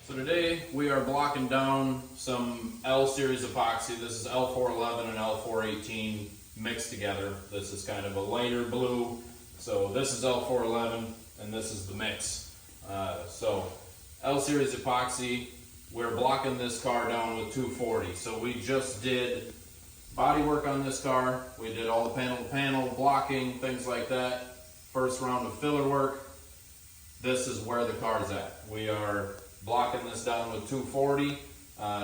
So today we are blocking down some L series epoxy. This is L411 and L418 mixed together. This is kind of a lighter blue. So this is L411 and this is the mix. So L series epoxy, we're blocking this car down with 240. So we just did body work on this car. We did all the panel to panel blocking, things like that. First round of filler work. This is where the car's at. We are blocking this down with 240.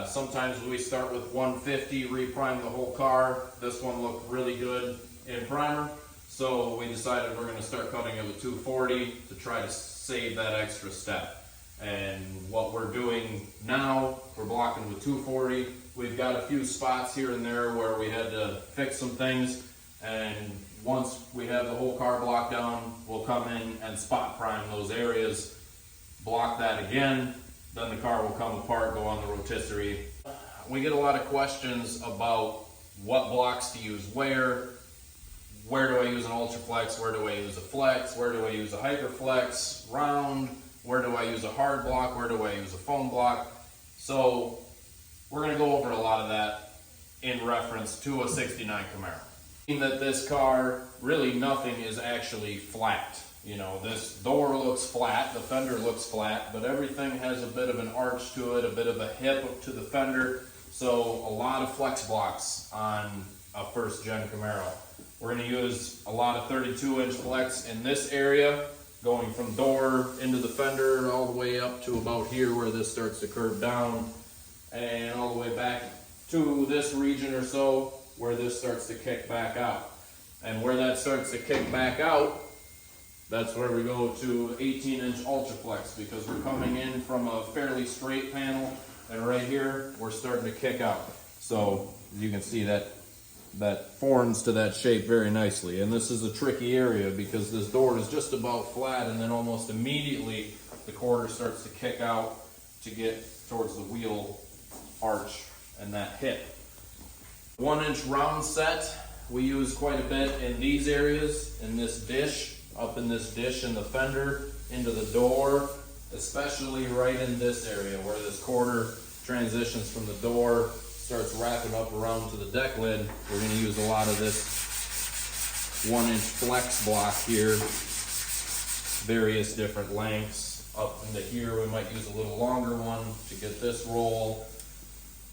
Sometimes we start with 150, reprime the whole car. This one looked really good in primer, so we decided we're going to start cutting it with 240 to try to save that extra step. And what we're doing now, we're blocking with 240. We've got a few spots here and there where we had to fix some things, and once we have the whole car blocked down, we'll come in and spot prime those areas, block that again, then the car will come apart, go on the rotisserie. We get a lot of questions about what blocks to use where do I use an Ultraflex, where do I use a flex, where do I use a Hyperflex, round, where do I use a hard block, where do I use a foam block. So we're going to go over a lot of that in reference to a 69 Camaro. That this car, really nothing is actually flat. You know, this door looks flat, the fender looks flat, but everything has a bit of an arch to it, a bit of a hip to the fender. So a lot of flex blocks on a first gen Camaro. We're going to use a lot of 32-inch flex in this area, going from door into the fender all the way up to about here where this starts to curve down, and all the way back to this region or so where this starts to kick back out. And where that starts to kick back out, that's where we go to 18-inch Ultraflex, because we're coming in from a fairly straight panel, and right here we're starting to kick out. So you can see that forms to that shape very nicely. And this is a tricky area because this door is just about flat, and then almost immediately the quarter starts to kick out to get towards the wheel arch and that hip. 1-inch round set we use quite a bit in these areas, in this dish, up in this dish in the fender, into the door, especially right in this area where this quarter transitions from the door, starts wrapping up around to the deck lid. We're going to use a lot of this 1-inch flex block here, various different lengths. Up into here we might use a little longer one to get this roll.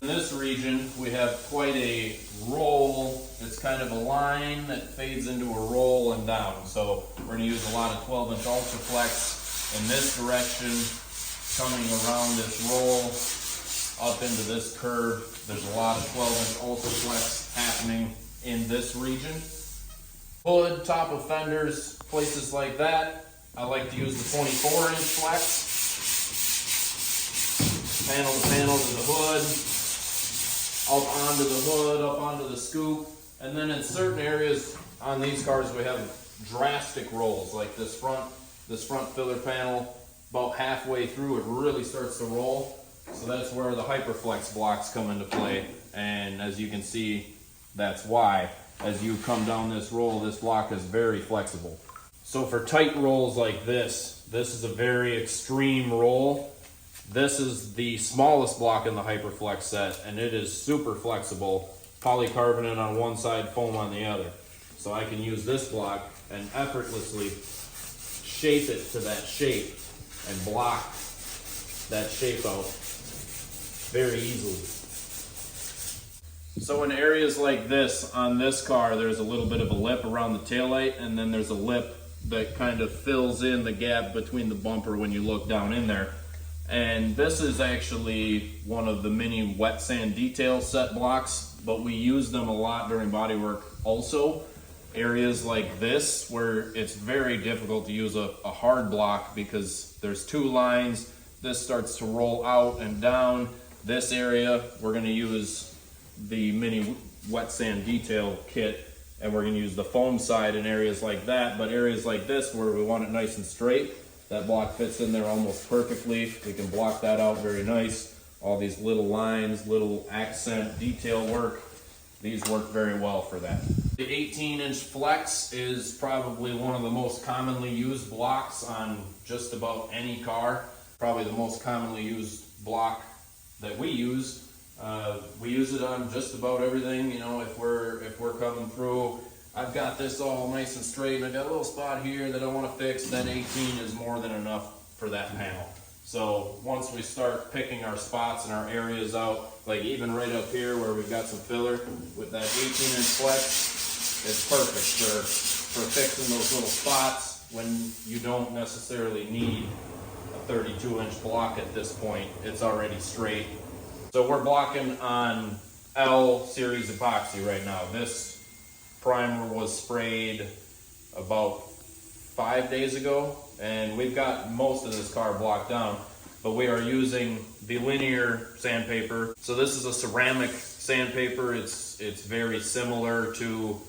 In this region we have quite a roll. It's kind of a line that fades into a roll and down. So we're going to use a lot of 12-inch Ultraflex in this direction, coming around this roll up into this curve. There's a lot of 12-inch Ultraflex happening in this region. Hood, top of fenders, places like that, I like to use the 24-inch flex. Panel to panel to the hood, up onto the hood, up onto the scoop. And then in certain areas on these cars we have drastic rolls, like this front filler panel, about halfway through it really starts to roll. So that's where the Hyperflex blocks come into play. And as you can see, that's why. As you come down this roll, this block is very flexible. So for tight rolls like this is a very extreme roll. This is the smallest block in the Hyperflex set, and it is super flexible. Polycarbonate on one side, foam on the other. So I can use this block and effortlessly shape it to that shape and block that shape out very easily. So in areas like this, on this car, there's a little bit of a lip around the taillight, and then there's a lip that kind of fills in the gap between the bumper when you look down in there. And this is actually one of the mini wet sand detail set blocks, but we use them a lot during body work also. Areas like this where it's very difficult to use a hard block because there's two lines. This starts to roll out and down. This area, we're going to use the mini wet sand detail kit, and we're going to use the foam side in areas like that. But areas like this where we want it nice and straight, that block fits in there almost perfectly. We can block that out very nice. All these little lines, little accent detail work, these work very well for that. The 18-inch flex is probably one of the most commonly used blocks on just about any car. Probably the most commonly used block that we use it on just about everything. You know, if we're coming through, I've got this all nice and straight, and I got a little spot here that I want to fix. That 18 is more than enough for that panel. So once we start picking our spots and our areas out, like even right up here where we've got some filler with that 18-inch flex, it's perfect for fixing those little spots when you don't necessarily need a 32-inch block at this point. It's already straight. So we're blocking on L series epoxy right now. This primer was sprayed about 5 days ago, and we've got most of this car blocked down, but we are using the linear sandpaper. So this is a ceramic sandpaper. It's very similar to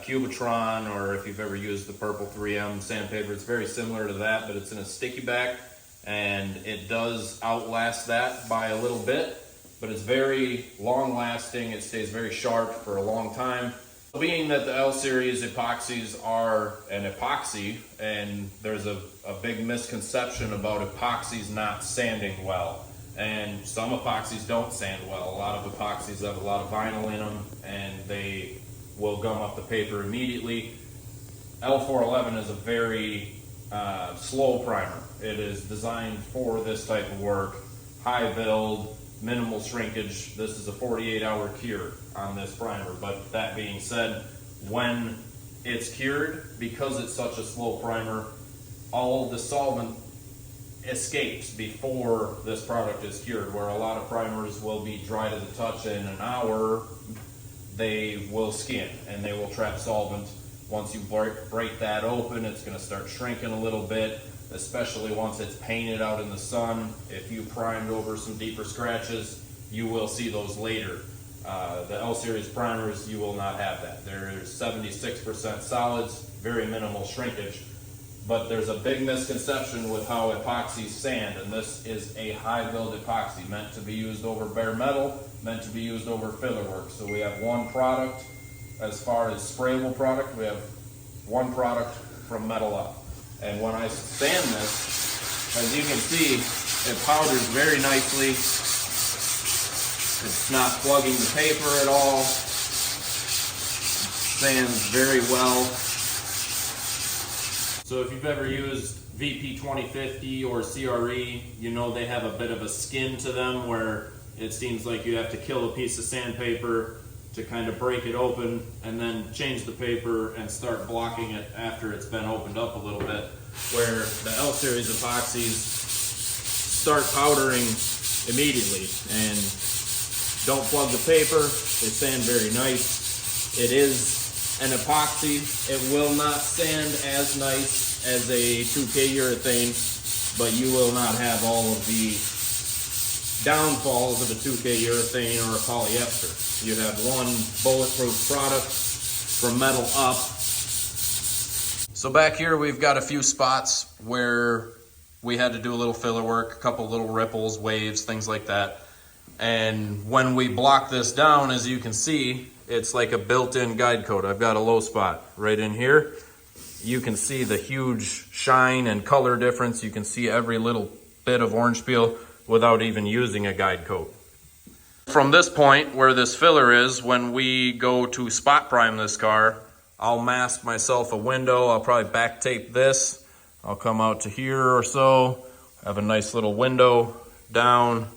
Cubitron, or if you've ever used the purple 3M sandpaper, it's very similar to that, but it's in a sticky back, and it does outlast that by a little bit, but it's very long lasting. It stays very sharp for a long time. Being that the L series epoxies are an epoxy, and there's a big misconception about epoxies not sanding well, and some epoxies don't sand well. A lot of epoxies have a lot of vinyl in them, and they will gum up the paper immediately. L411 is a very slow primer. It is designed for this type of work, high build, minimal shrinkage. This is a 48-hour cure on this primer, but that being said, when it's cured, because it's such a slow primer, all the solvent escapes before this product is cured, where a lot of primers will be dry to the touch in an hour. They will skin and they will trap solvent. Once you break that open, it's going to start shrinking a little bit, especially once it's painted out in the sun. If you primed over some deeper scratches, you will see those later. The L series primers, you will not have that. There's 76% solids, very minimal shrinkage, but there's a big misconception with how epoxies sand, and this is a high build epoxy meant to be used over bare metal, meant to be used over filler work. So we have one product. As far as sprayable product, we have one product from metal up. And when I sand this, as you can see, it powders very nicely. It's not plugging the paper at all. It sands very well. So if you've ever used VP 2050 or CRE, you know they have a bit of a skin to them where it seems like you have to kill a piece of sandpaper to kind of break it open and then change the paper and start blocking it after it's been opened up a little bit. Where the L series epoxies start powdering immediately and don't plug the paper. They sand very nice. It is an epoxy. It will not sand as nice as a 2K urethane, but you will not have all of the downfalls of a 2K urethane or a polyester. You have one bulletproof product from metal up. So back here we've got a few spots where we had to do a little filler work, a couple little ripples, waves, things like that. And when we block this down, as you can see, it's like a built-in guide coat. I've got a low spot right in here. You can see the huge shine and color difference. You can see every little bit of orange peel without even using a guide coat. From this point where this filler is, when we go to spot prime this car, I'll mask myself a window. I'll probably back tape this. I'll come out to here or so, have a nice little window down,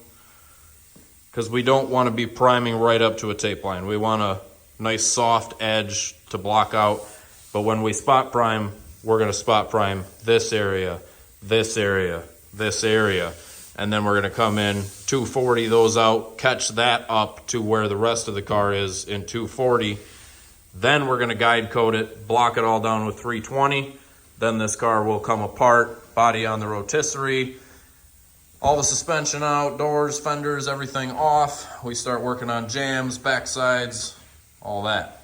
because we don't want to be priming right up to a tape line. We want a nice soft edge to block out. But when we spot prime, we're going to spot prime this area, this area, this area. And then we're going to come in 240 those out, catch that up to where the rest of the car is in 240. Then we're going to guide coat it, block it all down with 320. Then this car will come apart, body on the rotisserie, all the suspension out, doors, fenders, everything off. We start working on jams, backsides, all that.